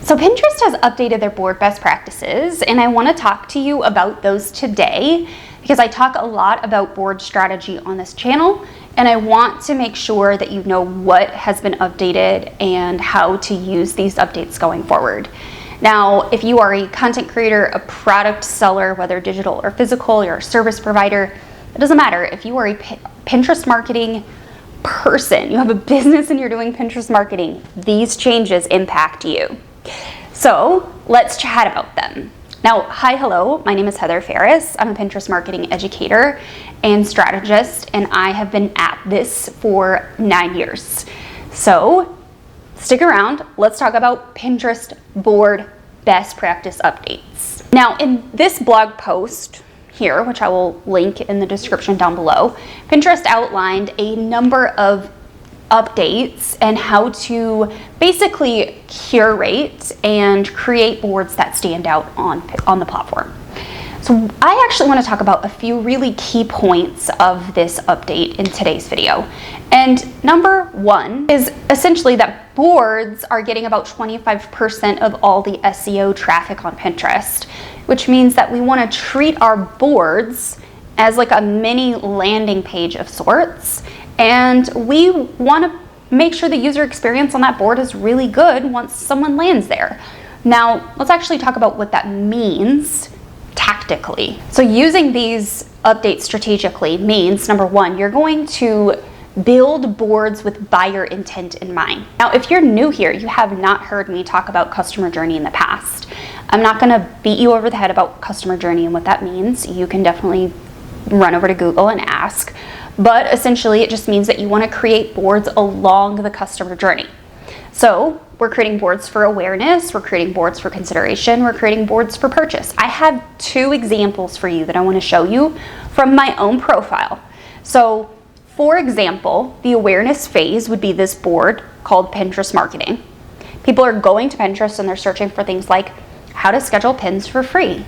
So Pinterest has updated their board best practices, and I want to talk to you about those today because I talk a lot about board strategy on this channel, and I want to make sure that you know what has been updated and how to use these updates going forward. Now, if you are a content creator, a product seller, whether digital or physical, you're a service provider, it doesn't matter. If you are a Pinterest marketing person, you have a business and you're doing Pinterest marketing, these changes impact you. So let's chat about them. Now, hello, my name is Farris. I'm a Pinterest marketing educator and strategist, and I have been at this for 9 years. So stick around, let's talk about Pinterest board best practice updates. Now, in this blog post here, which I will link in the description down below, Pinterest outlined a number of updates and how to basically curate and create boards that stand out on the platform. So I actually want to talk about a few really key points of this update in today's video. And number one is essentially that boards are getting about 25% of all the SEO traffic on Pinterest, which means that we want to treat our boards as like a mini landing page of sorts. And we want to make sure the user experience on that board is really good once someone lands there. Now, let's actually talk about what that means tactically. So using these updates strategically means, number one, you're going to build boards with buyer intent in mind. Now, if you're new here, you have not heard me talk about customer journey in the past. I'm not going to beat you over the head about customer journey and what that means. You can definitely run over to Google and ask. But essentially, it just means that you want to create boards along the customer journey. So we're creating boards for awareness, we're creating boards for consideration, we're creating boards for purchase. I have 2 examples for you that I want to show you from my own profile. So for example, the awareness phase would be this board called Pinterest Marketing. People are going to Pinterest and they're searching for things like how to schedule pins for free.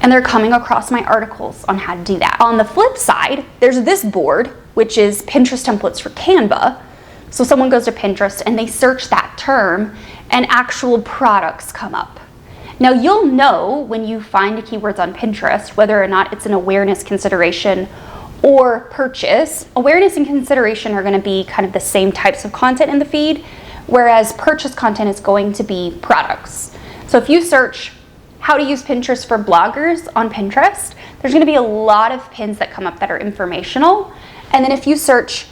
And they're coming across my articles on how to do that. On the flip side, there's this board, which is Pinterest templates for Canva. So someone goes to Pinterest and they search that term and actual products come up. Now you'll know when you find keywords on Pinterest, whether or not it's an awareness, consideration, or purchase. Awareness and consideration are going to be kind of the same types of content in the feed, whereas purchase content is going to be products. So if you search how to use Pinterest for bloggers on Pinterest, there's going to be a lot of pins that come up that are informational. And then if you search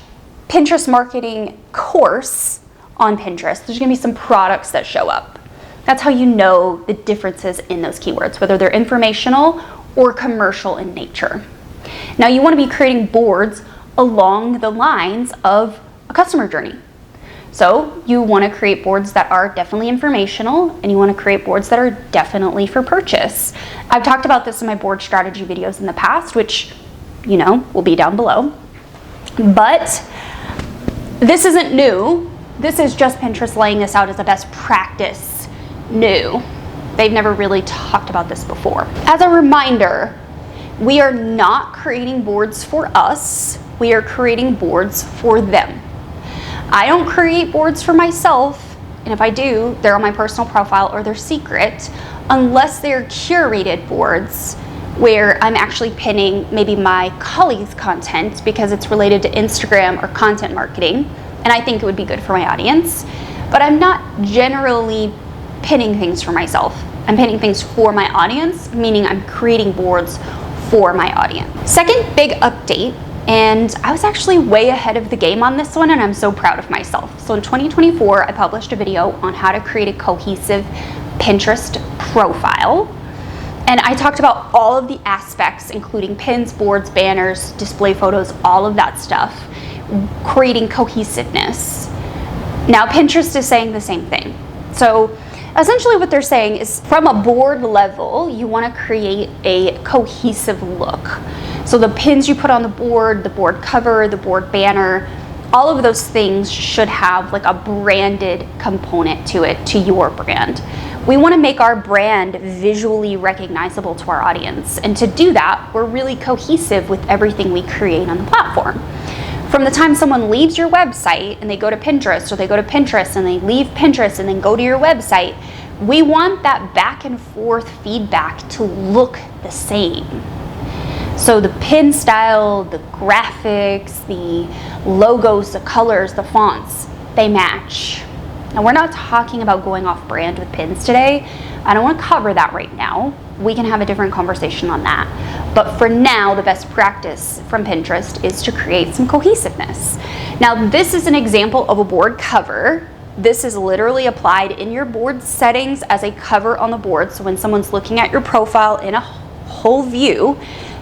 Pinterest marketing course on Pinterest, there's going to be some products that show up. That's how you know the differences in those keywords, whether they're informational or commercial in nature. Now you want to be creating boards along the lines of a customer journey. So you want to create boards that are definitely informational, and you want to create boards that are definitely for purchase. I've talked about this in my board strategy videos in the past, which, will be down below. But this isn't new. This is just Pinterest laying this out as a best practice new. They've never really talked about this before. As a reminder, we are not creating boards for us. We are creating boards for them. I don't create boards for myself, and if I do, they're on my personal profile or they're secret, unless they're curated boards where I'm actually pinning maybe my colleagues' content because it's related to Instagram or content marketing, and I think it would be good for my audience. But I'm not generally pinning things for myself. I'm pinning things for my audience, meaning I'm creating boards for my audience. Second big update, and I was actually way ahead of the game on this one, and I'm so proud of myself. So in 2024, I published a video on how to create a cohesive Pinterest profile. And I talked about all of the aspects, including pins, boards, banners, display photos, all of that stuff, creating cohesiveness. Now Pinterest is saying the same thing. So essentially what they're saying is from a board level, you want to create a cohesive look. So the pins you put on the board cover, the board banner, all of those things should have like a branded component to it, to your brand. We want to make our brand visually recognizable to our audience. And to do that, we're really cohesive with everything we create on the platform. From the time someone leaves your website and they go to Pinterest, or they go to Pinterest and they leave Pinterest and then go to your website, we want that back and forth feedback to look the same. So the pin style, the graphics, the logos, the colors, the fonts, they match. Now, we're not talking about going off brand with pins today. I don't want to cover that right now. We can have a different conversation on that. But for now, the best practice from Pinterest is to create some cohesiveness. Now, this is an example of a board cover. This is literally applied in your board settings as a cover on the board. So when someone's looking at your profile in a whole view,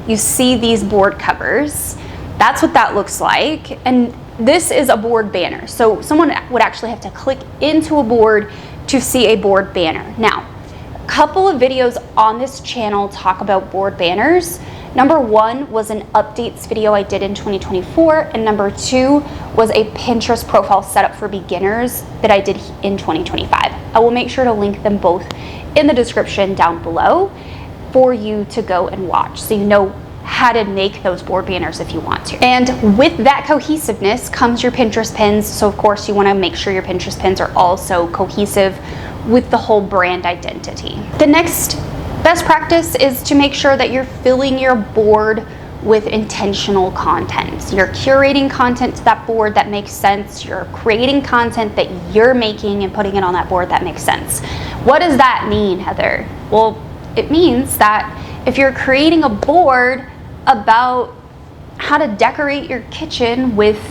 you see these board covers. That's what that looks like. And this is a board banner. So someone would actually have to click into a board to see a board banner. Now, a couple of videos on this channel talk about board banners. Number one was an updates video I did in 2024, and number two was a Pinterest profile setup for beginners that I did in 2025. I will make sure to link them both in the description down below for you to go and watch, so you know how to make those board banners if you want to. And with that cohesiveness comes your Pinterest pins. So of course you want to make sure your Pinterest pins are also cohesive with the whole brand identity. The next best practice is to make sure that you're filling your board with intentional content. So you're curating content to that board that makes sense. You're creating content that you're making and putting it on that board that makes sense. What does that mean, Heather? Well, it means that if you're creating a board about how to decorate your kitchen with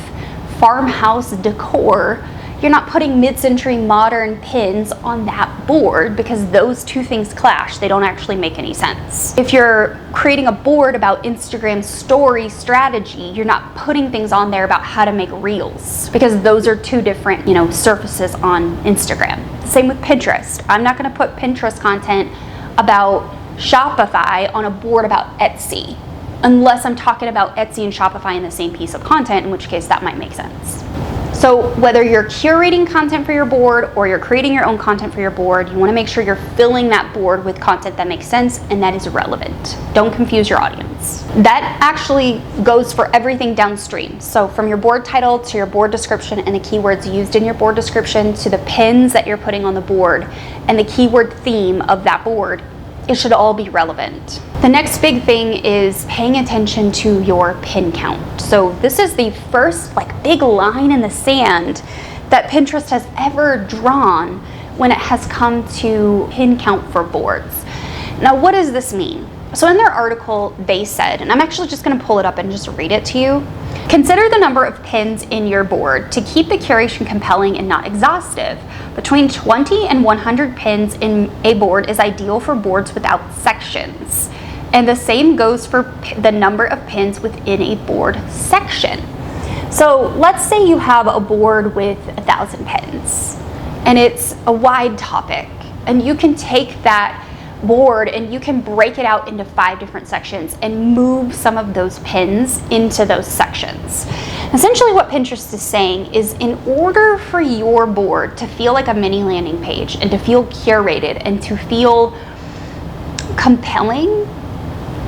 farmhouse decor, you're not putting mid-century modern pins on that board because those two things clash. They don't actually make any sense. If you're creating a board about Instagram story strategy, you're not putting things on there about how to make reels because those are two different, surfaces on Instagram. Same with Pinterest. I'm not going to put Pinterest content about Shopify on a board about Etsy, unless I'm talking about Etsy and Shopify in the same piece of content, in which case that might make sense. So whether you're curating content for your board or you're creating your own content for your board, you want to make sure you're filling that board with content that makes sense and that is relevant. Don't confuse your audience. That actually goes for everything downstream. So from your board title to your board description and the keywords used in your board description to the pins that you're putting on the board and the keyword theme of that board, it should all be relevant. The next big thing is paying attention to your pin count. So this is the first big line in the sand that Pinterest has ever drawn when it has come to pin count for boards. Now, what does this mean? So in their article, they said, and I'm actually just going to pull it up and just read it to you. Consider the number of pins in your board to keep the curation compelling and not exhaustive. Between 20 and 100 pins in a board is ideal for boards without sections. And the same goes for the number of pins within a board section. So let's say you have a board with 1,000 pins and it's a wide topic, and you can take that board and you can break it out into 5 different sections and move some of those pins into those sections. Essentially what Pinterest is saying is, in order for your board to feel like a mini landing page and to feel curated and to feel compelling,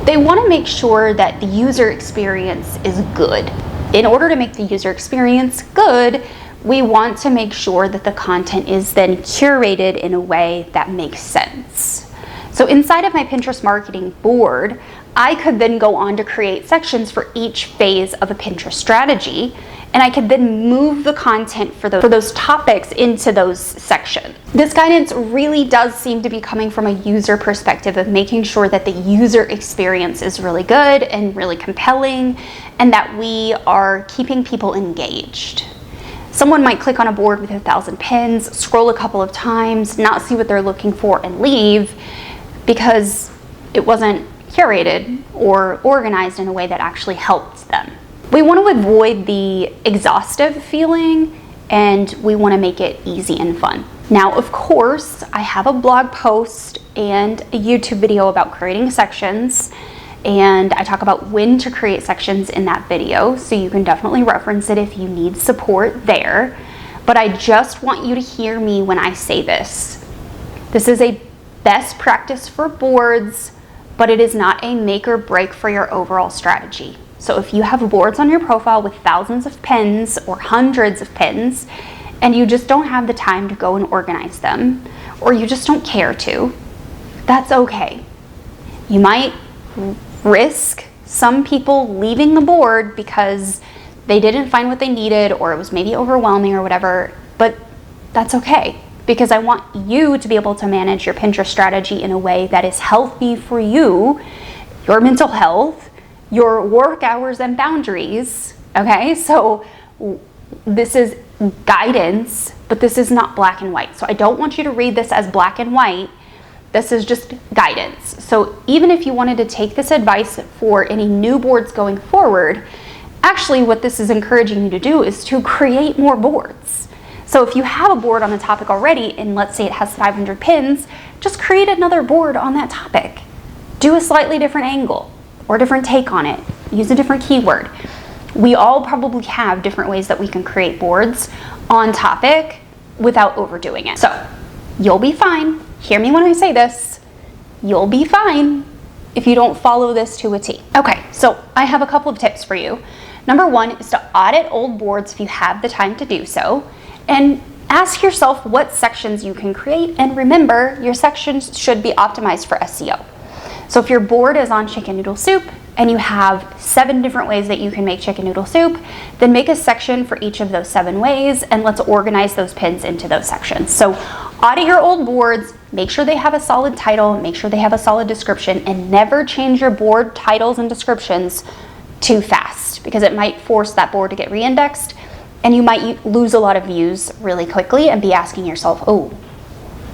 they want to make sure that the user experience is good. In order to make the user experience good, we want to make sure that the content is then curated in a way that makes sense. So inside of my Pinterest marketing board, I could then go on to create sections for each phase of a Pinterest strategy, and I could then move the content for those topics into those sections. This guidance really does seem to be coming from a user perspective of making sure that the user experience is really good and really compelling, and that we are keeping people engaged. Someone might click on a board with 1,000 pins, scroll a couple of times, not see what they're looking for, and leave, because it wasn't curated or organized in a way that actually helped them. We want to avoid the exhaustive feeling, and we want to make it easy and fun. Now, of course, I have a blog post and a YouTube video about creating sections, and I talk about when to create sections in that video, so you can definitely reference it if you need support there. But I just want you to hear me when I say this. This is a best practice for boards, but it is not a make or break for your overall strategy. So if you have boards on your profile with thousands of pins or hundreds of pins, and you just don't have the time to go and organize them, or you just don't care to, that's okay. You might risk some people leaving the board because they didn't find what they needed, or it was maybe overwhelming or whatever, but that's okay, because I want you to be able to manage your Pinterest strategy in a way that is healthy for you, your mental health, your work hours and boundaries, okay? So this is guidance, but this is not black and white. So I don't want you to read this as black and white. This is just guidance. So even if you wanted to take this advice for any new boards going forward, actually what this is encouraging you to do is to create more boards. So if you have a board on the topic already, and let's say it has 500 pins, just create another board on that topic. Do a slightly different angle or a different take on it. Use a different keyword. We all probably have different ways that we can create boards on topic without overdoing it. So you'll be fine. Hear me when I say this. You'll be fine if you don't follow this to a T. Okay, so I have a couple of tips for you. Number one is to audit old boards if you have the time to do so, and ask yourself what sections you can create, and remember, your sections should be optimized for SEO. So if your board is on chicken noodle soup and you have 7 different ways that you can make chicken noodle soup, then make a section for each of those 7 ways, and let's organize those pins into those sections. So audit your old boards, make sure they have a solid title, make sure they have a solid description, and never change your board titles and descriptions too fast, because it might force that board to get re-indexed, and you might lose a lot of views really quickly and be asking yourself, oh,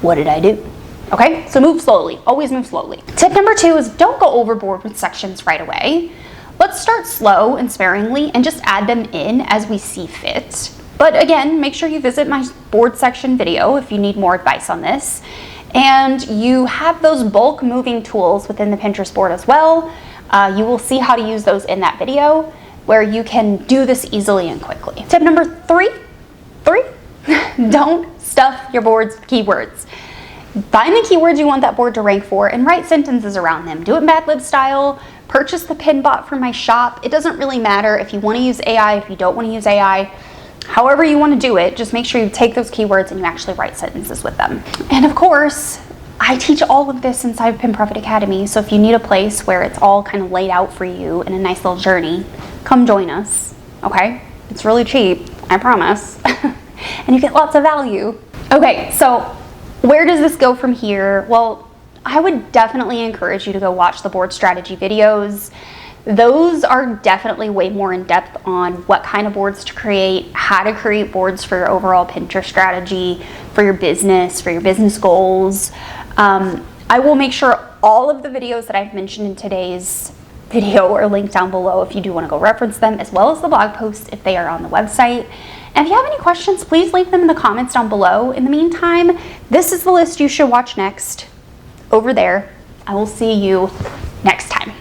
what did I do? Okay, so move slowly, always move slowly. Tip number 2 is don't go overboard with sections right away. Let's start slow and sparingly and just add them in as we see fit. But again, make sure you visit my board section video if you need more advice on this. And you have those bulk moving tools within the Pinterest board as well. You will see how to use those in that video, where you can do this easily and quickly. Tip number 3, don't stuff your board's keywords. Find the keywords you want that board to rank for and write sentences around them. Do it Mad Lib style. Purchase the pin bot from my shop. It doesn't really matter if you want to use AI, if you don't want to use AI. However you want to do it, just make sure you take those keywords and you actually write sentences with them. And of course, I teach all of this inside Pin Profit Academy, so if you need a place where it's all kind of laid out for you in a nice little journey, come join us, okay? It's really cheap, I promise. And you get lots of value. Okay, so where does this go from here? Well, I would definitely encourage you to go watch the board strategy videos. Those are definitely way more in depth on what kind of boards to create, how to create boards for your overall Pinterest strategy, for your business goals. I will make sure all of the videos that I've mentioned in today's video are linked down below if you do want to go reference them, as well as the blog posts if they are on the website. And if you have any questions, please leave them in the comments down below. In the meantime, this is the list you should watch next over there. I will see you next time.